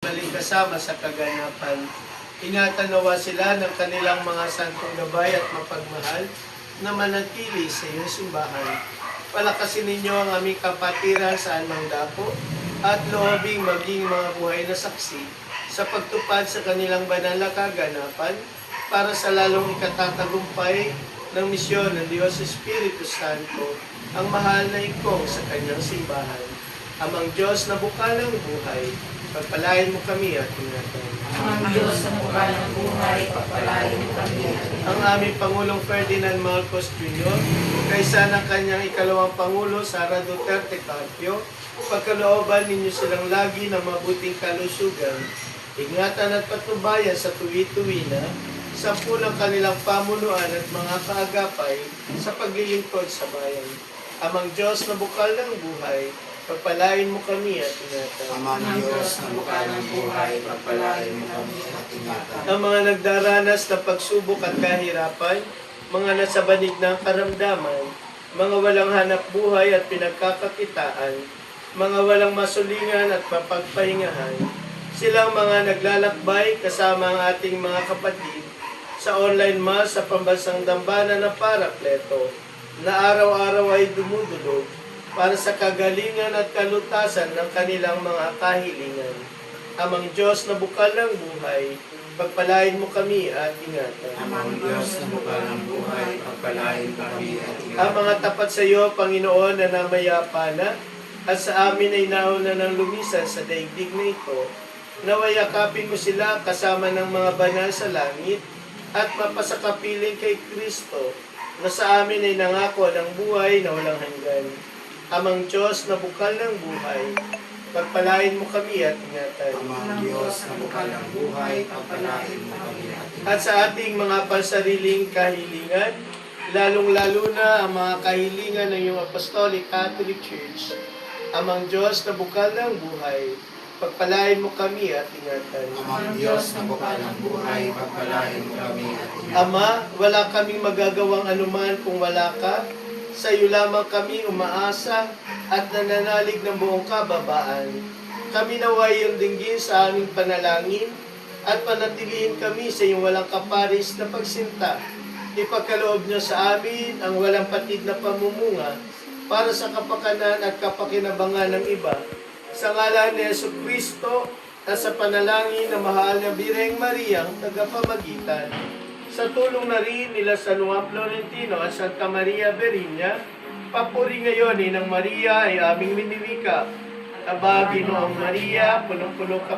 balik kasama sa kaganapan. Ingatan nawa sila ng kanilang mga santong gabay at mapagmahal na manatili sa iyong simbahan. Palakasin ninyo ang aming kapatiran sa anumang dako at loobing maging mga buhay na saksi sa pagtupad sa kanilang banal na kaganapan para sa lalong ikatatagumpay ng misyon ng Diyos Espiritu Santo, ang mahal na ikong sa kanyang simbahan. Amang Diyos na bukal ng buhay, pagpalain mo kami at ingatan. Ang Diyos na bukal ng buhay, pagpalain mo kami. Ang aming Pangulong Ferdinand Marcos Jr., kaysa ng kanyang ikalawang Pangulo, Sara Duterte Carpio, pagkalooban ninyo silang lagi ng mabuting kalusugan, ingatan at patnubayan sa tuwi-tuwi na, sa pulang kanilang pamunuan at mga kaagapay sa paglilingkod sa bayan. Amang Diyos na bukal ng buhay, pagpalain mo kami at ingatan. Amang Diyos na bukal ng buhay, pagpalain mo kami at ingatan. Ang mga nagdaranas na pagsubok at kahirapan, mga nasa banig ng karamdaman, mga walang hanap buhay at pinagkakakitaan, mga walang masulingan at mapagpahingahan, silang mga naglalakbay kasama ang ating mga kapatid sa online mass sa pambansang dambana ng Parakleto, na araw-araw ay dumudulog para sa kagalingan at kalutasan ng kanilang mga kahilingan. Amang Diyos na bukal ng buhay, pagpalain mo kami at ingatan. Amang Diyos na bukal ng buhay, pagpalain kami at ingatan. Ang mga tapat sa iyo, Panginoon, na namayapa na, at sa amin ay nauna ng lumisan sa daigdig na ito, naway yakapin mo sila kasama ng mga banal sa langit, at mapasakapiling kay Kristo, na sa amin ay nangako ng buhay na walang hanggan. Amang Diyos na bukal ng buhay, pagpalain mo kami at ingatan. Amang Diyos na bukal ng buhay, pagpalain mo kami at ingatan. At sa ating mga pansariling kahilingan, lalong-lalo na ang mga kahilingan ng iyong Apostolic Catholic Church, Amang Diyos na bukal ng buhay, pagpalain mo kami at ingatan. Amang Diyos na bukal ng buhay, pagpalain mo kami at ingatan. Ama, wala kaming magagawang anuman kung wala ka. Sa iyo lamang kami umaasa at nananalig ng buong kababaan. Kami naway iyong dinggin sa aming panalangin at panatilihin kami sa iyong walang kaparis na pagsinta. Ipagkaloob niyo sa amin ang walang patid na pamumunga para sa kapakanan at kapakinabangan ng iba. Sa ngalan ni Jesucristo at sa panalangin ng mahal na Birheng Maria, ang tagapamagitan, sa tulong na rin nila San Juan Florentino at Santa Maria Verinia, papuri ngayon ni ng Maria ay aming miniwika. Aba, Ginoong Maria, punong-puno ka